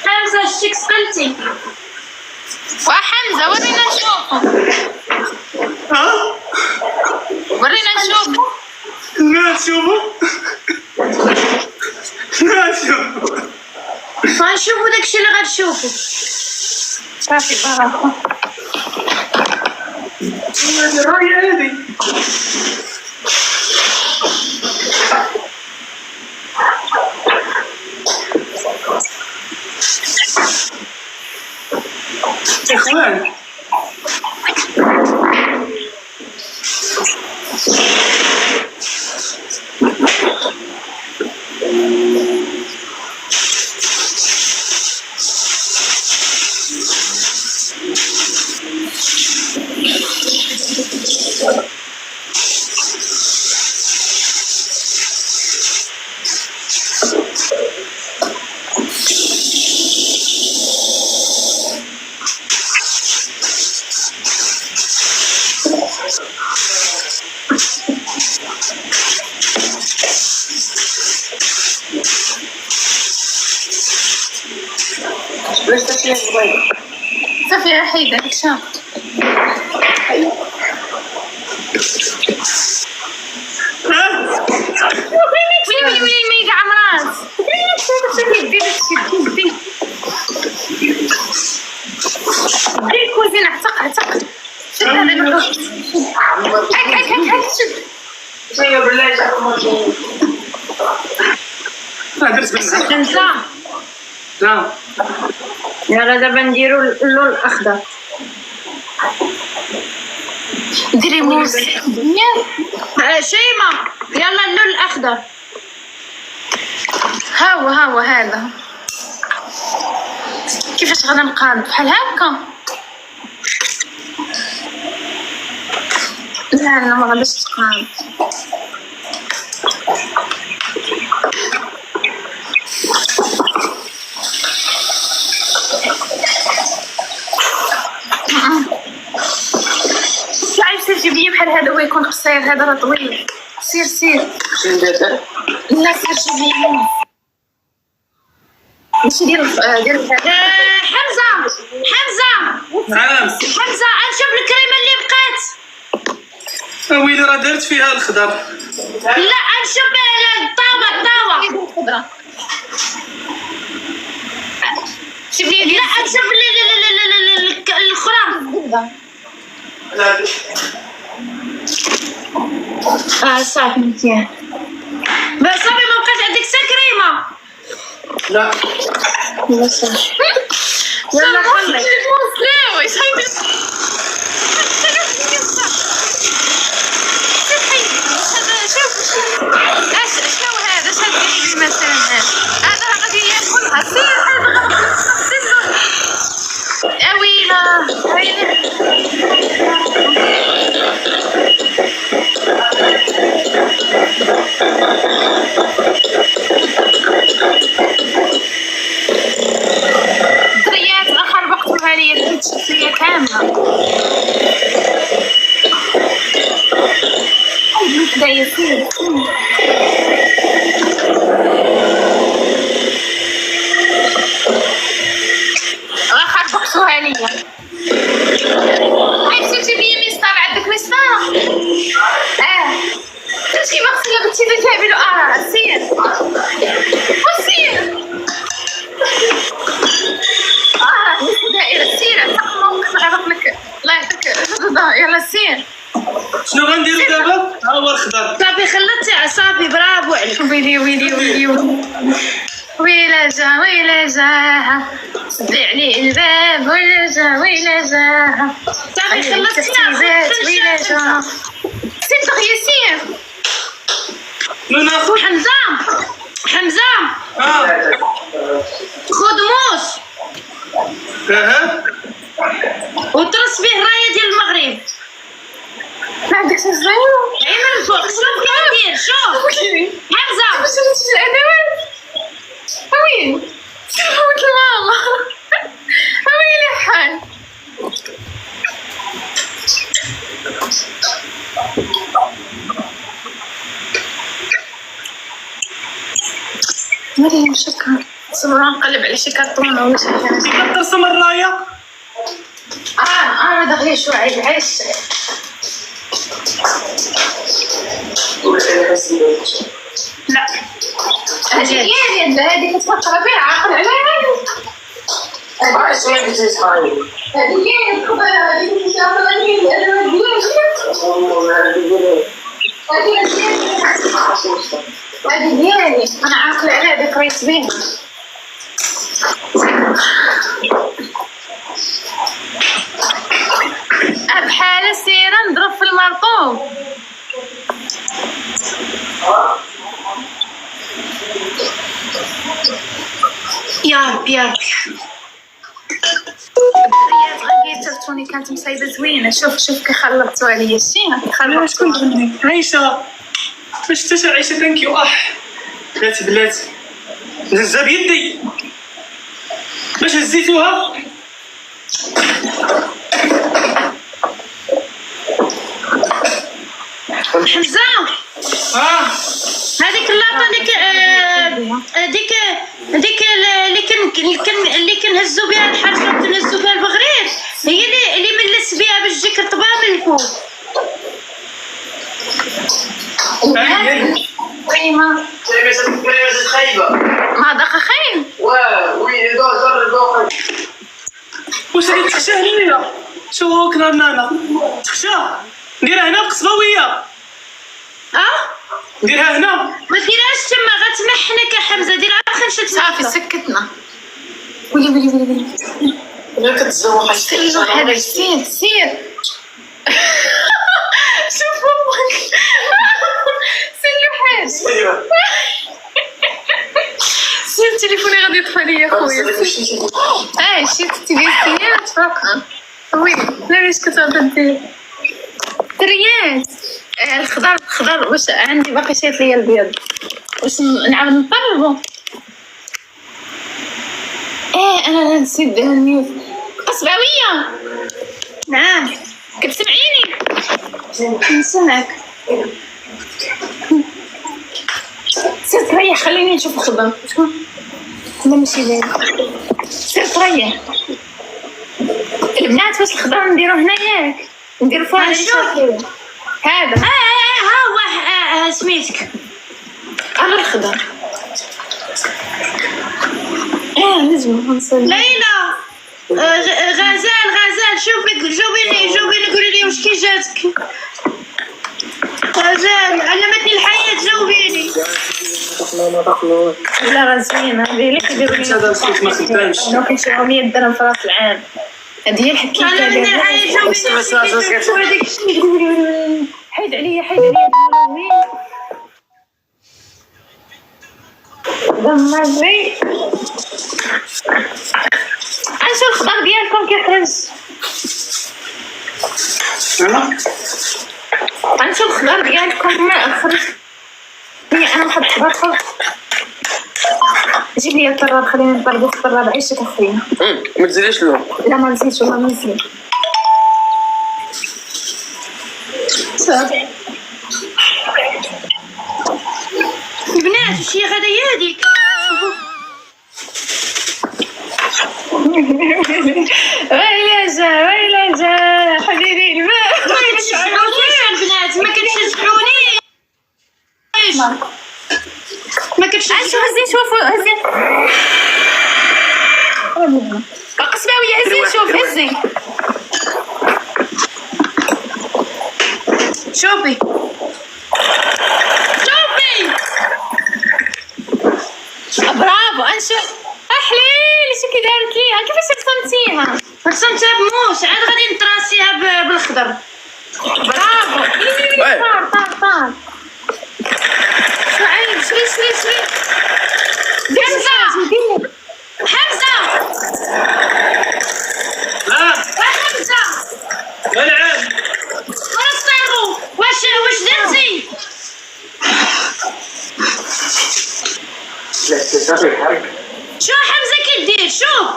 Speaker 4: حمزة الشيك سقلتي.
Speaker 1: وحمزة ورينا نشوفو، ورينا نشوفو.
Speaker 4: غنشوفو داكشي اللي غتشوفو.
Speaker 1: صافي برافو.
Speaker 3: هذه اخوان
Speaker 1: صافي يا حيدة هشام. ويلي ميقع عمراس. دير الكوزينة، اعتق شد هذا الحوت. هاك شد.
Speaker 3: درت منها
Speaker 4: حمزة
Speaker 3: لا
Speaker 4: يلا دابا نديرو اللون الاخضر.
Speaker 1: ديري موس.
Speaker 4: شيماء يلا اللون الاخضر.
Speaker 1: ها هو هذا. كيفاش غادا نقاد بحال هكا؟ لا ما غاداش تقاد. سير جيب لي بحال هذا، هو يكون قصير، هذا راه طويل. سير لا سير جيب لي ماشي ديال هذا.
Speaker 3: نعم
Speaker 4: حمزة نشوف الكريمة اللي بقات.
Speaker 3: ويلي راه درت فيها الخضر.
Speaker 4: لا نشوف الطاوة
Speaker 1: الخضرة. شوف لي
Speaker 4: لا نشوف الاخرى. صافي مزيان. بس صافي ما بقاش عندك كريمة.
Speaker 3: لا
Speaker 4: صافي يلا خلي.
Speaker 1: شنو هذا؟ شادين لي مثلا هذا راه غادي ياكلها. سير هذا غنغسل له. يا ويلي دريات اخر وقتها لي الشخصيه كامله. بدا يصير اخر وقتها لي. هاي مشيتي لي مسطره، عندك مسطره؟ شفتي كيما غسلها بنتي جايبه له. سير وسير. دائرة سير موقف عرف لك. الله يعطيك. يلا سير.
Speaker 3: شنو غنديرو دابا؟ ها هو الخضر.
Speaker 4: صافي خلطتي. صافي برافو عليك.
Speaker 1: ويلا جا سدي عليه الباب. ويلا جا
Speaker 4: صافي خلطتينا.
Speaker 1: ويلا جا سير دغيا سير.
Speaker 3: شنو ناخذ؟
Speaker 4: حمزة خذ موس
Speaker 3: اها
Speaker 4: وطرق
Speaker 1: مريم شكرا. صبرا نقلب على شي كرتونه ولا شي حاجه.
Speaker 3: ترسم الرايه.
Speaker 1: دغيا شو عيش.
Speaker 3: لا
Speaker 1: هذه كتفكر فيها عاقل عليها. هذه ديالي انا عاقله عليها ذكريت بيها. بحال سيره نضرب في المرطوب.
Speaker 4: يا ربي يا ربي.
Speaker 1: الدريات غير ترتوني كانت مصايبه زوينه. شوف كي خلطتو عليا الشي خلطتو.
Speaker 3: شكون تغني؟ عايشه. ما شفتش عايشه ثانك يو. بلاتي نهزها بيدي باش هزيتوها.
Speaker 4: حمزه هذيك اللقطه ديك اللي كنهزو بها الحرشه وكنهزو بها البغرير هي اللي ملس بها باش تجيك رطبه من الفوق.
Speaker 1: ويما ما دقه خاين.
Speaker 3: واش هادي تخشى هنايا؟ شو كنا نانا تخشى نديرها هنا بقصباويه. نديرها هنا.
Speaker 4: ما ديرهاش تما غتمحنك يا حمزه. ديرها خنشة
Speaker 1: صافي سكتنا. ولي
Speaker 2: لا كتزوق
Speaker 1: سير حاجه. سير شوف امك. سير حاجه. سير تليفوني غادي يطفى ليا خويا. شي تليفونات فوقها. وي علاش كتهضر دير دريات. الخضر واش عندي باقي شايط ليا البيض. واش نعاود نطلبو؟ انا نسيت الميوت. قصباويه. نعم كتسمعيني؟ نسمعك. سير تريح خليني نشوف الخضر. لا ماشي داير. سير تريح البنات. واش الخضر نديرو هنا ياك؟ نديرو فوق هذا.
Speaker 4: ها هو سميتك.
Speaker 1: انا الخضر. نجم نصلي.
Speaker 4: ليلى غزال شوفي جاوبيني قولي لي واش كي جاتك. غزال علمتني الحياة جاوبيني.
Speaker 1: لا زوينه هذه اللي كيديروا لي.
Speaker 3: هذا الصوت ما خدامش.
Speaker 1: لو كنشوفوا 100 درهم في راس العام. هذه هي الحكايه.
Speaker 4: علمتني الحياة جاوبيني.
Speaker 1: حيد عليا دمري. انشو الخضر ديالكم كيخرج. انشو الخضر ديالكم ما خرج. انا نحط خضر. جيب لي الطراب خليني نطربو في الطراب. عيشك اخويا.
Speaker 2: ما تزيديش له.
Speaker 1: لا ما نسيتش والله ما نسيت. صافي
Speaker 4: البنات واش هي غدا هذيك؟
Speaker 1: ويلا حبيبي الماء.
Speaker 4: ما كتشجعونيش البنات. ما كتشجعونيش.
Speaker 1: شوفوا هزي. قصباوية هزي. هزي
Speaker 4: شوفي
Speaker 1: برافو. انشو احليلي شو كي دارت ليها. كيفاش رسمتيها؟
Speaker 4: رسمتها بموس عاد غادي نطراسيها بالخضر.
Speaker 1: برافو. طار شو عيب. شري
Speaker 4: حمزة
Speaker 3: لا
Speaker 4: حمزة
Speaker 3: العب.
Speaker 4: ونصيرو واش درتي؟ شو حمزة كيدير؟ شوف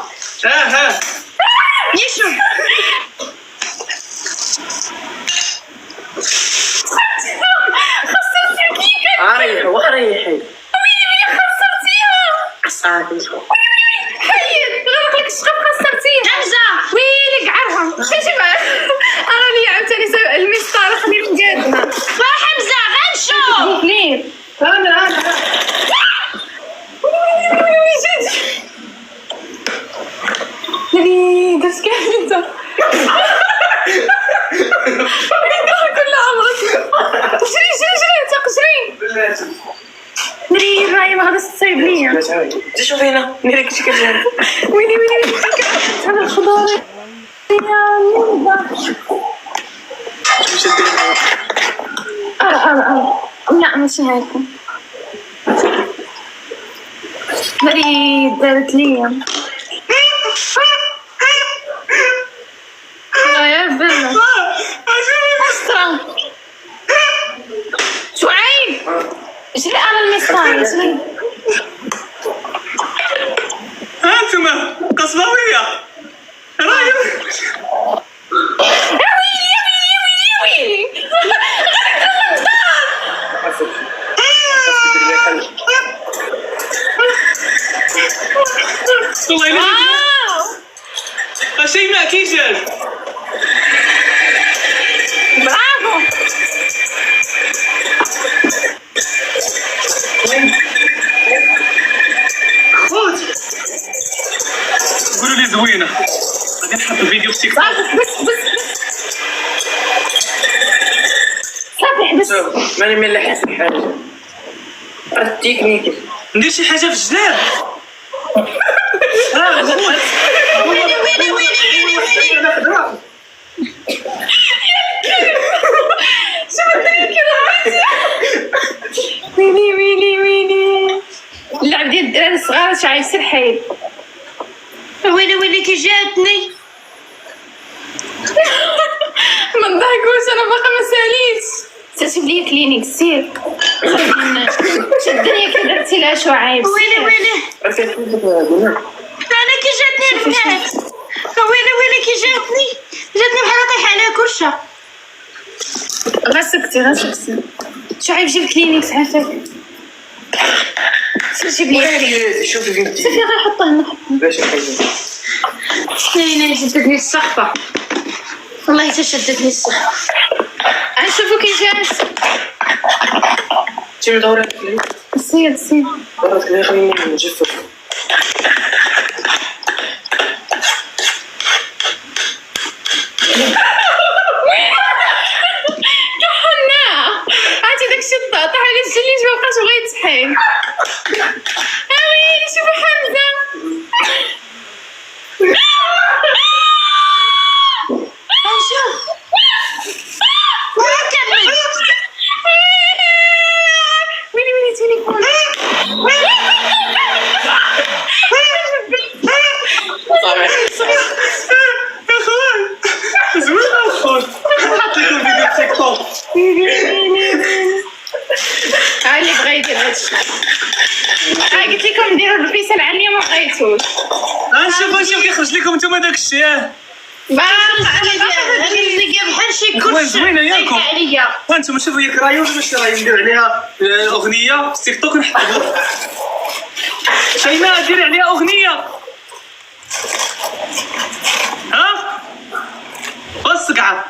Speaker 4: يشوف.
Speaker 2: عريح وخريحي.
Speaker 1: ويلي خسرتيها. حيد غرق لك الشقف خسرتيه.
Speaker 4: حمزه
Speaker 1: ويلي قعرهم شوفي بقى انا لي عاوتاني المسطره خلينا نقادنا
Speaker 4: حمزه غنشوف
Speaker 1: كلير
Speaker 2: انا
Speaker 1: نبي درت كامل انت كل عمرك جري تقشري نري الراي ما غاديش تصايب ليا
Speaker 2: شوفي هنا نيرك شي كتجي
Speaker 1: ويلي هذا الخضار
Speaker 2: مش دير
Speaker 1: لا ماشي هيك نري دارت ليا يا بلا أسرع شعيب اجري على المسطار اجري
Speaker 3: انتما قصباويه رايح
Speaker 1: ويلي
Speaker 3: والله الا شيماء كي جات
Speaker 1: برافو
Speaker 3: خوت قولوا لي زوينه غادي نحط الفيديو في تيك توك
Speaker 1: بس صافي بس
Speaker 2: ماني ملح في حاجه التكنيك
Speaker 3: ندير شي حاجه في الجدار
Speaker 1: ويلي اللعب ديال الدراري الصغار شعيب سرحيل
Speaker 4: ويلي كي جاتني
Speaker 1: ما نضحكوش انا باقا ما ساليتش سير ليا كلينيك سير شد الدنيا كي درتي لها شعيب
Speaker 4: ويلي انا كي جاتني البنات ويلي كي جاتني بحال طيح عليها كرشه
Speaker 1: غسكتي شعيب جيب كلينيكس عافاك جيب لي
Speaker 2: شوفي فين
Speaker 1: صافي غير حطه هنا
Speaker 2: باش نحيد
Speaker 4: انا شدتني السقفه والله تشدتني السقفه
Speaker 1: نشوفو كي جات
Speaker 2: تيم دوري
Speaker 1: سير
Speaker 2: دورت لي خليني نجفف
Speaker 1: عرفتي داكشي طاح على الجليد ما بقاش بغا يتحيد ويلي شوفوا حمزه
Speaker 4: شوف كمل
Speaker 1: ويلي تليفون
Speaker 3: اخوان زوينه الخوت نحط لكم فيديو في تيك توك
Speaker 1: اللي بغا يدير هادشي قلت لكم نديرو الفيصل عليا ما بغيتوش
Speaker 3: نشوف كيخرج لكم نتوما داك الشيء
Speaker 4: بحال شي كرشه
Speaker 3: زوينه ياكم
Speaker 1: عليا
Speaker 3: وانتم شوفوا هي كرايو ولا ماشي كرايو ندير عليها اغنيه في تيك توك نحطها شيماء ديري عليها اغنيه ها بس قعد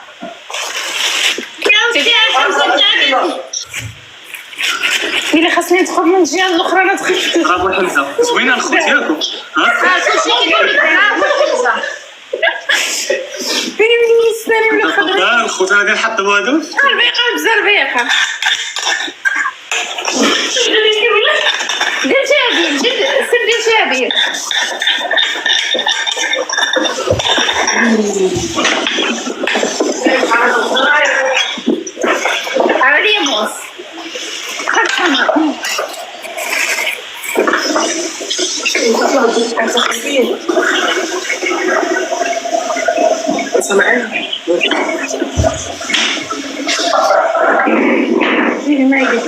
Speaker 1: اللي خاصني ندخل من الجهه الاخرى ندخل
Speaker 3: برافو حمزه زوينه الخوت ياكم ها
Speaker 1: ويلي السناني ولا خضري
Speaker 3: الخوت غادي نحطوا هادو
Speaker 1: زربيقه بزربيقه دير جابير سير دير جابير عملية موس خد حمر
Speaker 2: سامعين
Speaker 1: ما يجيش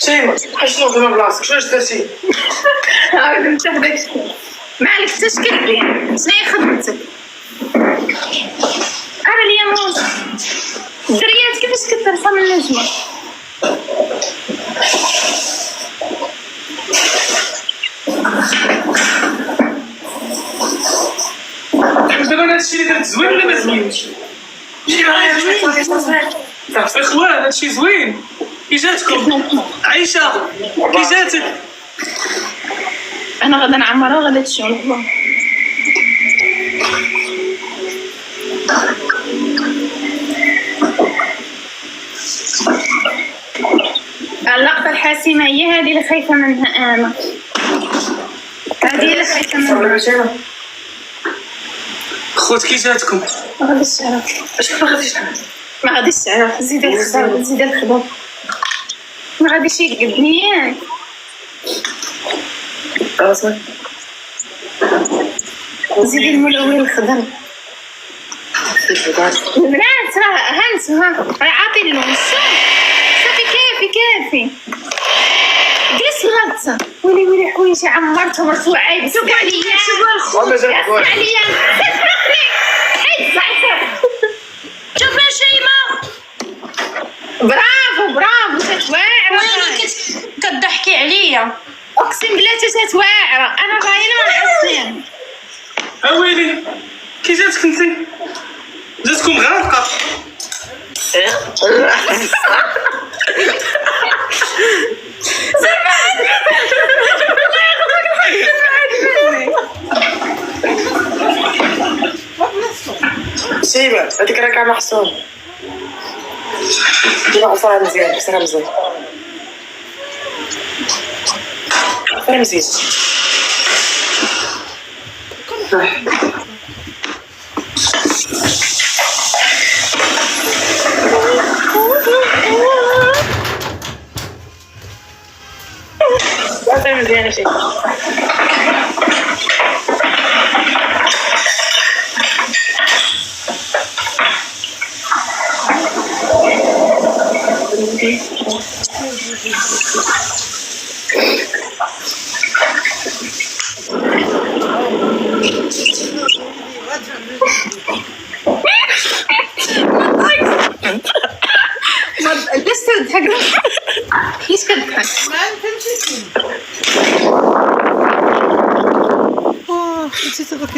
Speaker 2: شيما حاجة نوضنا بلاصتك شنو درتي؟
Speaker 1: عاود انت هذاك الشيء ما عليك تشكل لي شنو هي خدمتك؟ أنا ليا موز الدريات كيفاش كترسم النجمة؟
Speaker 3: دابا انا هادشي اللي درت زوين ولا ما زوينش؟
Speaker 2: جي معايا
Speaker 3: اخوان هادشي زوين. كي جاتكم عايشه؟ كي جاتك؟
Speaker 1: أنا غدا نعمرها وغدا تشون والله. اللقطة الحاسمة هي هذه اللي خايفة منها أنا. هذه اللي خايفة منها.
Speaker 3: خوت كي جاتكم؟
Speaker 1: ما غاديش تعرف.
Speaker 2: اش ما غاديش تعرف؟
Speaker 1: ما غاديش تعرف. زيد الخضر زيد الخضر. ما غاديش يقدني ياك.
Speaker 2: اصلا
Speaker 1: زيد الملون الخضر. البنات راه هانس راه عاطي اللون. صافي كافي جلس الغلطة. ويلي حوايجي عمرتهم مرفوعة يبسوا عليا.
Speaker 2: والله جات قول
Speaker 1: عليا تفرقني حيت الزعتر.
Speaker 4: شوف يا شيماء
Speaker 1: برافو تتواعرة.
Speaker 4: ويلي كتضحكي عليا.
Speaker 1: اقسم بالله تتواعرة. انا باينة ما نعرفين.
Speaker 3: اويلي كي جاتك انت؟ جاتكم غارقه.
Speaker 2: شيما هذيك راه كاع محصور جيب عصا مزيان بس راه مزيان مزيان لا مزيان شي
Speaker 1: لسه تضحك. ليش كتضحك؟
Speaker 5: نسيت هذاك